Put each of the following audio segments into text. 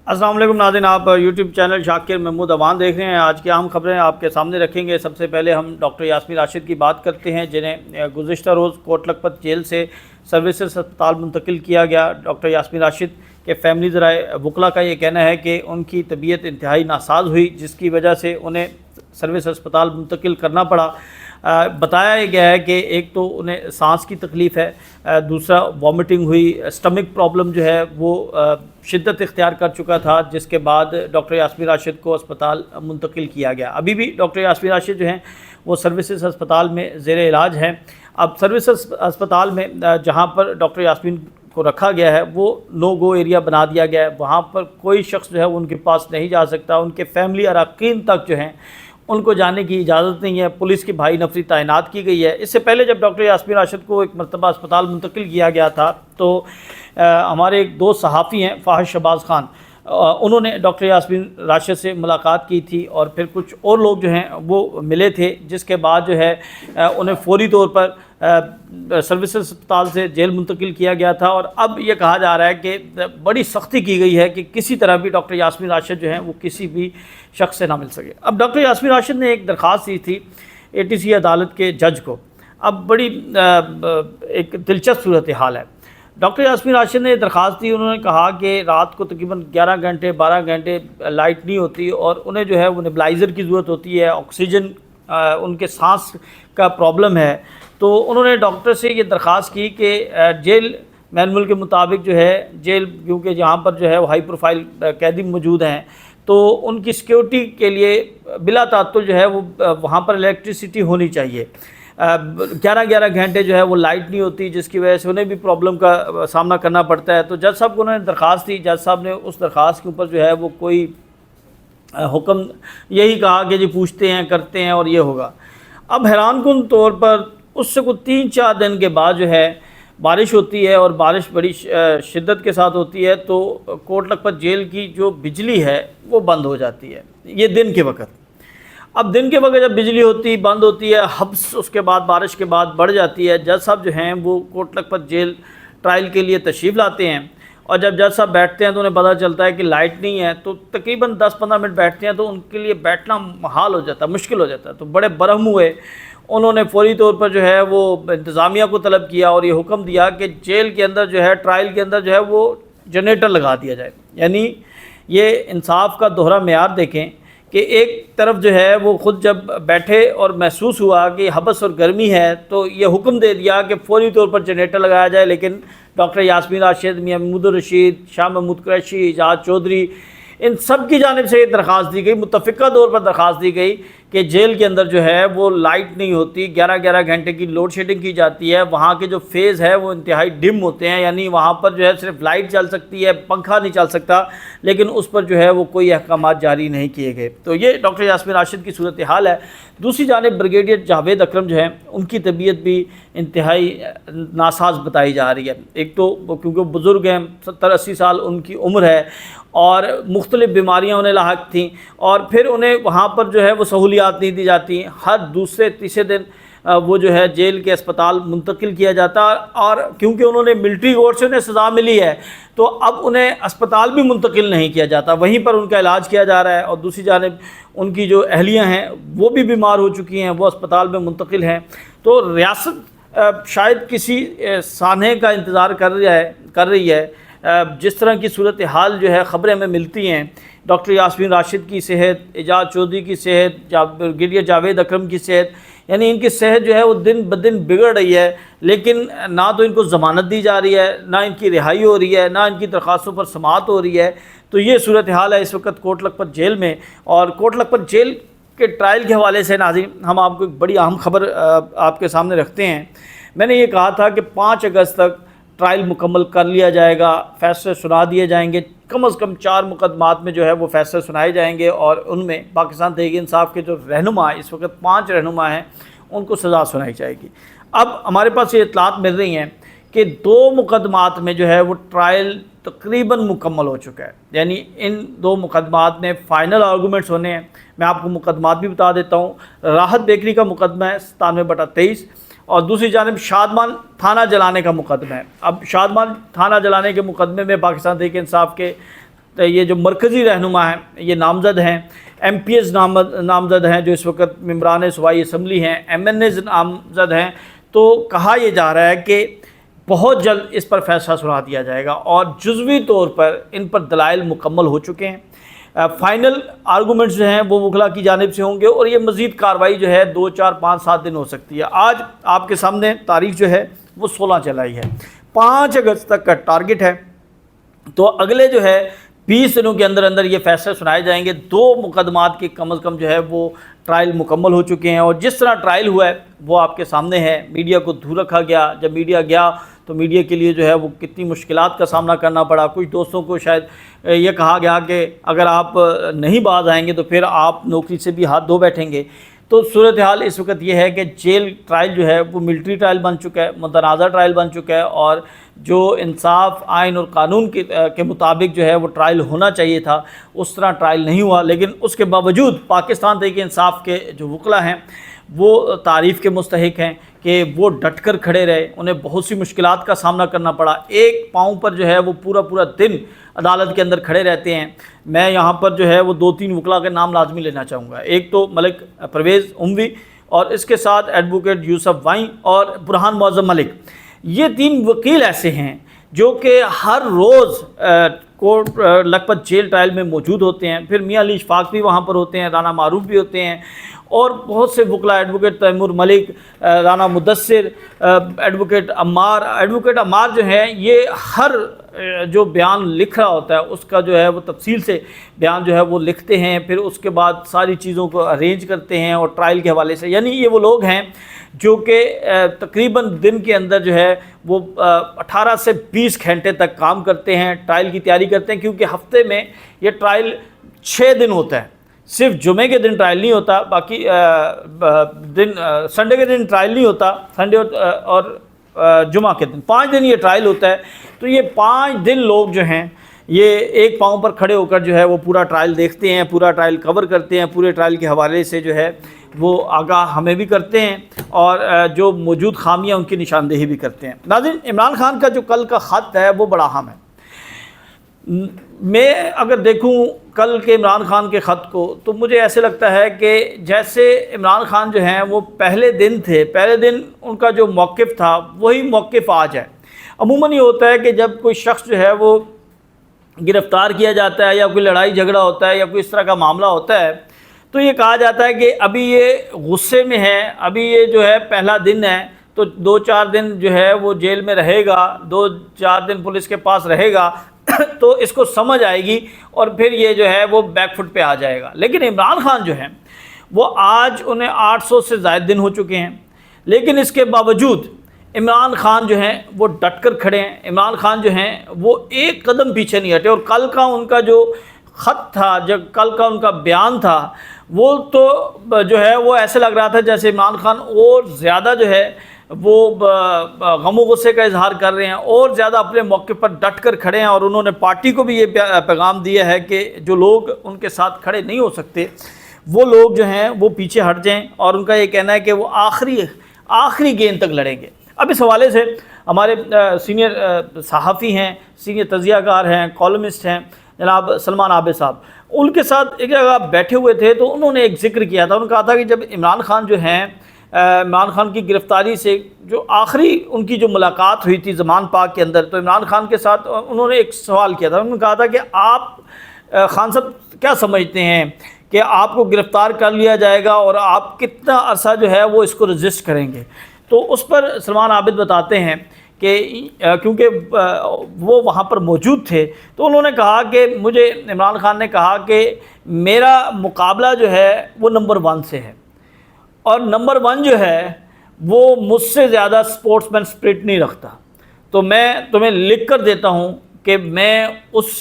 السلام علیکم ناظرین، آپ یوٹیوب چینل شاکر محمود اوان دیکھ رہے ہیں۔ آج کی اہم خبریں آپ کے سامنے رکھیں گے۔ سب سے پہلے ہم ڈاکٹر یاسمین راشد کی بات کرتے ہیں، جنہیں گزشتہ روز کوٹ لکھپت جیل سے سروسز اسپتال منتقل کیا گیا۔ ڈاکٹر یاسمین راشد کے فیملی ذرائع وکلا کا یہ کہنا ہے کہ ان کی طبیعت انتہائی ناساز ہوئی، جس کی وجہ سے انہیں سروس اسپتال منتقل کرنا پڑا۔ بتایا گیا ہے کہ ایک تو انہیں سانس کی تکلیف ہے، دوسرا وامٹنگ ہوئی، اسٹمک پرابلم جو ہے وہ شدت اختیار کر چکا تھا، جس کے بعد ڈاکٹر یاسمین راشد کو اسپتال منتقل کیا گیا۔ ابھی بھی ڈاکٹر یاسمین راشد جو ہیں وہ سروسز اسپتال میں زیر علاج ہیں۔ اب سروسز اسپتال میں جہاں پر ڈاکٹر یاسمین کو رکھا گیا ہے وہ نو گو ایریا بنا دیا گیا ہے، وہاں پر کوئی شخص جو ہے ان کے پاس نہیں جا سکتا۔ ان کے فیملی اراکین تک جو ہیں ان کو جانے کی اجازت نہیں ہے۔ پولیس کی بھاری نفری تعینات کی گئی ہے۔ اس سے پہلے جب ڈاکٹر یاسمین راشد کو ایک مرتبہ اسپتال منتقل کیا گیا تھا تو ہمارے ایک دو صحافی ہیں فاحش شہباز خان، انہوں نے ڈاکٹر یاسمین راشد سے ملاقات کی تھی، اور پھر کچھ اور لوگ جو ہیں وہ ملے تھے، جس کے بعد جو ہے انہیں فوری طور پر سروسز اسپتال سے جیل منتقل کیا گیا تھا۔ اور اب یہ کہا جا رہا ہے کہ بڑی سختی کی گئی ہے کہ کسی طرح بھی ڈاکٹر یاسمین راشد جو ہیں وہ کسی بھی شخص سے نہ مل سکے۔ اب ڈاکٹر یاسمین راشد نے ایک درخواست دی تھی ATC عدالت کے جج کو۔ اب بڑی ایک دلچسپ صورتحال ہے۔ ڈاکٹر یاسمین راشد نے درخواست دی، انہوں نے کہا کہ رات کو تقریباً 11 گھنٹے 12 گھنٹے لائٹ نہیں ہوتی، اور انہیں جو ہے وہ نیبلائزر کی ضرورت ہوتی ہے، آکسیجن ان کے سانس کا پرابلم ہے۔ تو انہوں نے ڈاکٹر سے یہ درخواست کی کہ جیل مینول کے مطابق جو ہے جیل، کیونکہ جہاں پر جو ہے وہ ہائی پروفائل قیدی موجود ہیں، تو ان کی سیکیورٹی کے لیے بلا تعطل جو ہے وہ وہاں پر الیکٹریسٹی ہونی چاہیے۔ 11 گھنٹے جو ہے وہ لائٹ نہیں ہوتی، جس کی وجہ سے انہیں بھی پرابلم کا سامنا کرنا پڑتا ہے۔ تو جج صاحب کو انہوں نے درخواست دی، جج صاحب نے اس درخواست کے اوپر جو ہے وہ کوئی حکم یہی کہا کہ جی پوچھتے ہیں کرتے ہیں اور یہ ہوگا۔ اب حیران کن طور پر اس سے کوئی 3-4 دن کے بعد جو ہے بارش ہوتی ہے، اور بارش بڑی شدت کے ساتھ ہوتی ہے، تو کوٹ لکھپت جیل کی جو بجلی ہے وہ بند ہو جاتی ہے، یہ دن کے وقت۔ اب دن کے وقت جب بجلی بند ہوتی ہے، حبس اس کے بعد بارش کے بعد بڑھ جاتی ہے۔ جج صاحب جو ہیں وہ کوٹ لکھپت جیل ٹرائل کے لیے تشریف لاتے ہیں، اور جب جج صاحب بیٹھتے ہیں تو انہیں پتہ چلتا ہے کہ لائٹ نہیں ہے، تو تقریباً 10-15 منٹ بیٹھتے ہیں تو ان کے لیے بیٹھنا محال ہو جاتا ہے، مشکل ہو جاتا ہے۔ تو بڑے برہم ہوئے، انہوں نے فوری طور پر جو ہے وہ انتظامیہ کو طلب کیا اور یہ حکم دیا کہ جیل کے اندر جو ہے ٹرائل کے اندر جو ہے وہ جنریٹر لگا دیا جائے۔ یعنی یہ انصاف کا دوہرا معیار دیکھیں کہ ایک طرف جو ہے وہ خود جب بیٹھے اور محسوس ہوا کہ حبس اور گرمی ہے تو یہ حکم دے دیا کہ فوری طور پر جنریٹر لگایا جائے، لیکن ڈاکٹر یاسمین راشد، میاں محمود الرشید، شاہ محمود قریشی، اعجاز چودھری، ان سب کی جانب سے یہ درخواست دی گئی، متفقہ طور پر درخواست دی گئی کہ جیل کے اندر جو ہے وہ لائٹ نہیں ہوتی، 11 گھنٹے کی لوڈ شیڈنگ کی جاتی ہے، وہاں کے جو فیز ہے وہ انتہائی ڈم ہوتے ہیں، یعنی وہاں پر جو ہے صرف لائٹ چل سکتی ہے، پنکھا نہیں چل سکتا، لیکن اس پر جو ہے وہ کوئی احکامات جاری نہیں کیے گئے۔ تو یہ ڈاکٹر یاسمین راشد کی صورتحال ہے۔ دوسری جانب بریگیڈیئر جاوید اکرم جو ہیں ان کی طبیعت بھی انتہائی ناساز بتائی جا رہی ہے۔ ایک تو کیونکہ بزرگ ہیں، 70-80 سال ان کی عمر ہے، اور مختلف بیماریاں انہیں لاحق تھیں، اور پھر انہیں وہاں پر جو ہے وہ سہولیات نہیں دی جاتی۔ ہر دوسرے تیسرے دن وہ جو ہے جیل کے اسپتال منتقل کیا جاتا، اور کیونکہ انہوں نے ملٹری کورٹ سے انہیں سزا ملی ہے تو اب انہیں اسپتال بھی منتقل نہیں کیا جاتا، وہیں پر ان کا علاج کیا جا رہا ہے۔ اور دوسری جانب ان کی جو اہلیہ ہیں وہ بھی بیمار ہو چکی ہیں، وہ اسپتال میں منتقل ہیں۔ تو ریاست شاید کسی سانحے کا انتظار کر رہی ہے۔ جس طرح کی صورتحال جو ہے خبریں ہمیں ملتی ہیں، ڈاکٹر یاسمین راشد کی صحت، اعجاز چودھری کی صحت، بریگیڈیئر جاوید اکرم کی صحت، یعنی ان کی صحت جو ہے وہ دن بدن بگڑ رہی ہے، لیکن نہ تو ان کو ضمانت دی جا رہی ہے، نہ ان کی رہائی ہو رہی ہے، نہ ان کی درخواستوں پر سماعت ہو رہی ہے۔ تو یہ صورتحال ہے اس وقت کوٹ لکھپت جیل میں۔ اور کوٹ لکھپت جیل کے ٹرائل کے حوالے سے ناظرین ہم آپ کو ایک بڑی اہم خبر آپ کے سامنے رکھتے ہیں۔ میں نے یہ کہا تھا کہ 5 اگست تک ٹرائل مکمل کر لیا جائے گا، فیصلے سنا دیے جائیں گے، کم از کم 4 مقدمات میں جو ہے وہ فیصلے سنائے جائیں گے، اور ان میں پاکستان تحریک انصاف کے جو رہنما اس وقت 5 رہنما ہیں ان کو سزا سنائی جائے گی۔ اب ہمارے پاس یہ اطلاعات مل رہی ہیں کہ 2 مقدمات میں جو ہے وہ ٹرائل تقریباً مکمل ہو چکا ہے، یعنی ان 2 مقدمات میں فائنل آرگومنٹس ہونے ہیں۔ میں آپ کو مقدمات بھی بتا دیتا ہوں۔ راحت بیکری کا مقدمہ ہے 97/23، اور دوسری جانب شادمان تھانہ جلانے کا مقدمہ ہے۔ اب شادمان تھانہ جلانے کے مقدمے میں پاکستان تحریک انصاف کے یہ جو مرکزی رہنما ہیں یہ نامزد ہیں، MPs نامزد ہیں جو اس وقت ممبران صوبائی اسمبلی ہیں، MNAs نامزد ہیں، تو کہا یہ جا رہا ہے کہ بہت جلد اس پر فیصلہ سنا دیا جائے گا اور جزوی طور پر ان پر دلائل مکمل ہو چکے ہیں۔ فائنل آرگومنٹس جو ہیں وہ وکلا کی جانب سے ہوں گے اور یہ مزید کارروائی جو ہے 2 4 5 7 دن ہو سکتی ہے۔ آج آپ کے سامنے تاریخ جو ہے وہ 16 جولائی ہے، 5 اگست تک کا ٹارگٹ ہے، تو اگلے جو ہے 20 دنوں کے اندر اندر یہ فیصلے سنائے جائیں گے۔ 2 مقدمات کے کم از کم جو ہے وہ ٹرائل مکمل ہو چکے ہیں اور جس طرح ٹرائل ہوا ہے وہ آپ کے سامنے ہے۔ میڈیا کو دور رکھا گیا، جب میڈیا گیا تو میڈیا کے لیے جو ہے وہ کتنی مشکلات کا سامنا کرنا پڑا۔ کچھ دوستوں کو شاید یہ کہا گیا کہ اگر آپ نہیں باز آئیں گے تو پھر آپ نوکری سے بھی ہاتھ دھو بیٹھیں گے۔ تو صورتحال اس وقت یہ ہے کہ جیل ٹرائل جو ہے وہ ملٹری ٹرائل بن چکا ہے، متنازع ٹرائل بن چکا ہے، اور جو انصاف آئین اور قانون کے مطابق جو ہے وہ ٹرائل ہونا چاہیے تھا اس طرح ٹرائل نہیں ہوا۔ لیکن اس کے باوجود پاکستان تحریک انصاف کے جو وکلا ہیں وہ تعریف کے مستحق ہیں کہ وہ ڈٹ کر کھڑے رہے، انہیں بہت سی مشکلات کا سامنا کرنا پڑا، ایک پاؤں پر جو ہے وہ پورا دن عدالت کے اندر کھڑے رہتے ہیں۔ میں یہاں پر جو ہے وہ 2-3 وکلا کے نام لازمی لینا چاہوں گا، ایک تو ملک پرویز اموی اور اس کے ساتھ ایڈوکیٹ یوسف وائیں اور برہان معظم ملک۔ یہ 3 وکیل ایسے ہیں جو کہ ہر روز کورٹ لکھپت جیل ٹرائل میں موجود ہوتے ہیں، پھر میاں علی اشفاق بھی وہاں پر ہوتے ہیں، رانا معروف بھی ہوتے ہیں اور بہت سے وکلا، ایڈوکیٹ تیمور ملک، رانا مدثر، ایڈوکیٹ عمار جو ہیں، یہ ہر جو بیان لکھ رہا ہوتا ہے اس کا جو ہے وہ تفصیل سے بیان جو ہے وہ لکھتے ہیں، پھر اس کے بعد ساری چیزوں کو ارینج کرتے ہیں اور ٹرائل کے حوالے سے، یعنی یہ وہ لوگ ہیں جو کہ تقریباً دن کے اندر جو ہے وہ 18 سے 20 گھنٹے تک کام کرتے ہیں، ٹرائل کی تیاری کرتے ہیں، کیونکہ ہفتے میں یہ ٹرائل 6 دن ہوتا ہے، صرف جمعے کے دن ٹرائل نہیں ہوتا، باقی دن سنڈے کے دن ٹرائل نہیں ہوتا، سنڈے اور جمعہ کے دن 5 دن یہ ٹرائل ہوتا ہے۔ تو یہ 5 دن لوگ جو ہیں یہ ایک پاؤں پر کھڑے ہو کر جو ہے وہ پورا ٹرائل دیکھتے ہیں، پورا ٹرائل کور کرتے ہیں، پورے ٹرائل کے حوالے سے جو ہے وہ آگاہ ہمیں بھی کرتے ہیں اور جو موجود خامیاں ان کی نشاندہی بھی کرتے ہیں۔ ناظرین، عمران خان کا جو کل کا خط ہے وہ بڑا اہم ہے۔ میں اگر دیکھوں کل کے عمران خان کے خط کو تو مجھے ایسے لگتا ہے کہ جیسے عمران خان جو ہیں وہ پہلے دن تھے، پہلے دن ان کا جو موقف تھا وہی موقف آج ہے۔ عموماً یہ ہوتا ہے کہ جب کوئی شخص جو ہے وہ گرفتار کیا جاتا ہے یا کوئی لڑائی جھگڑا ہوتا ہے یا کوئی اس طرح کا معاملہ ہوتا ہے تو یہ کہا جاتا ہے کہ ابھی یہ غصے میں ہے، ابھی یہ جو ہے پہلا دن ہے تو 2-4 دن جو ہے وہ جیل میں رہے گا، 2-4 دن پولیس کے پاس رہے گا تو اس کو سمجھ آئے گی اور پھر یہ جو ہے وہ بیک فٹ پہ آ جائے گا۔ لیکن عمران خان جو ہیں وہ آج انہیں 800 سے زائد دن ہو چکے ہیں، لیکن اس کے باوجود عمران خان جو ہیں وہ ڈٹ کر کھڑے ہیں، عمران خان جو ہیں وہ ایک قدم پیچھے نہیں ہٹے، اور کل کا ان کا جو خط تھا، جب کل کا ان کا بیان تھا وہ تو جو ہے وہ ایسے لگ رہا تھا جیسے عمران خان اور زیادہ جو ہے وہ غم و غصے کا اظہار کر رہے ہیں اور زیادہ اپنے موقع پر ڈٹ کر کھڑے ہیں، اور انہوں نے پارٹی کو بھی یہ پیغام دیا ہے کہ جو لوگ ان کے ساتھ کھڑے نہیں ہو سکتے وہ لوگ جو ہیں وہ پیچھے ہٹ جائیں، اور ان کا یہ کہنا ہے کہ وہ آخری گیند تک لڑیں گے۔ اب اس حوالے سے ہمارے سینئر صحافی ہیں، سینئر تجزیہ کار ہیں، کالمسٹ ہیں جناب سلمان عابد صاحب، ان کے ساتھ ایک جگہ بیٹھے ہوئے تھے تو انہوں نے ایک ذکر کیا تھا، انہوں نے کہا تھا کہ جب عمران خان جو ہیں عمران خان کی گرفتاری سے جو آخری ان کی جو ملاقات ہوئی تھی زمان پاک کے اندر، تو عمران خان کے ساتھ انہوں نے ایک سوال کیا تھا، انہوں نے کہا تھا کہ آپ خان صاحب کیا سمجھتے ہیں کہ آپ کو گرفتار کر لیا جائے گا اور آپ کتنا عرصہ جو ہے وہ اس کو رجسٹ کریں گے؟ تو اس پر سلمان عابد بتاتے ہیں کہ کیونکہ وہ وہاں پر موجود تھے تو انہوں نے کہا کہ مجھے عمران خان نے کہا کہ میرا مقابلہ جو ہے وہ نمبر 1 سے ہے، اور نمبر 1 جو ہے وہ مجھ سے زیادہ سپورٹس مین اسپرٹ نہیں رکھتا، تو میں تمہیں لکھ کر دیتا ہوں کہ میں اس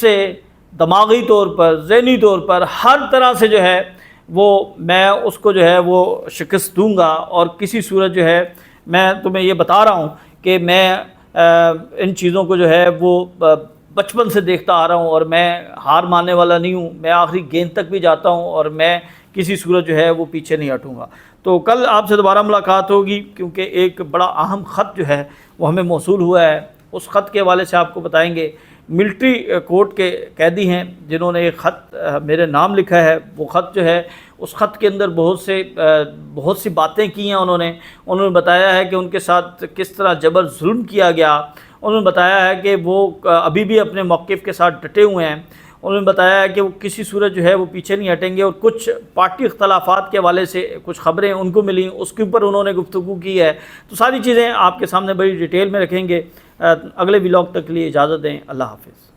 سے دماغی طور پر، ذہنی طور پر، ہر طرح سے جو ہے وہ میں اس کو جو ہے وہ شکست دوں گا، اور کسی صورت جو ہے میں تمہیں یہ بتا رہا ہوں کہ میں ان چیزوں کو جو ہے وہ بچپن سے دیکھتا آ رہا ہوں اور میں ہار ماننے والا نہیں ہوں، میں آخری گیند تک بھی جاتا ہوں اور میں کسی صورت جو ہے وہ پیچھے نہیں ہٹوں گا۔ تو کل آپ سے دوبارہ ملاقات ہوگی، کیونکہ ایک بڑا اہم خط جو ہے وہ ہمیں موصول ہوا ہے، اس خط کے حوالے سے آپ کو بتائیں گے ملٹری کورٹ کے قیدی ہیں جنہوں نے ایک خط میرے نام لکھا ہے. وہ خط جو ہے اس خط کے اندر بہت سی باتیں کی ہیں. انہوں نے بتایا ہے کہ ان کے ساتھ کس طرح جبر ظلم کیا گیا. انہوں نے بتایا ہے کہ وہ ابھی بھی اپنے موقف کے ساتھ ڈٹے ہوئے ہیں. انہوں نے بتایا ہے کہ وہ کسی صورت جو ہے وہ پیچھے نہیں ہٹیں گے. اور کچھ پارٹی اختلافات کے حوالے سے کچھ خبریں ان کو ملیں, اس کے اوپر انہوں نے گفتگو کی ہے. تو ساری چیزیں آپ کے سامنے بڑی ڈیٹیل میں رکھیں گے. اگلے ولاگ تک کے لیے اجازت دیں. اللہ حافظ.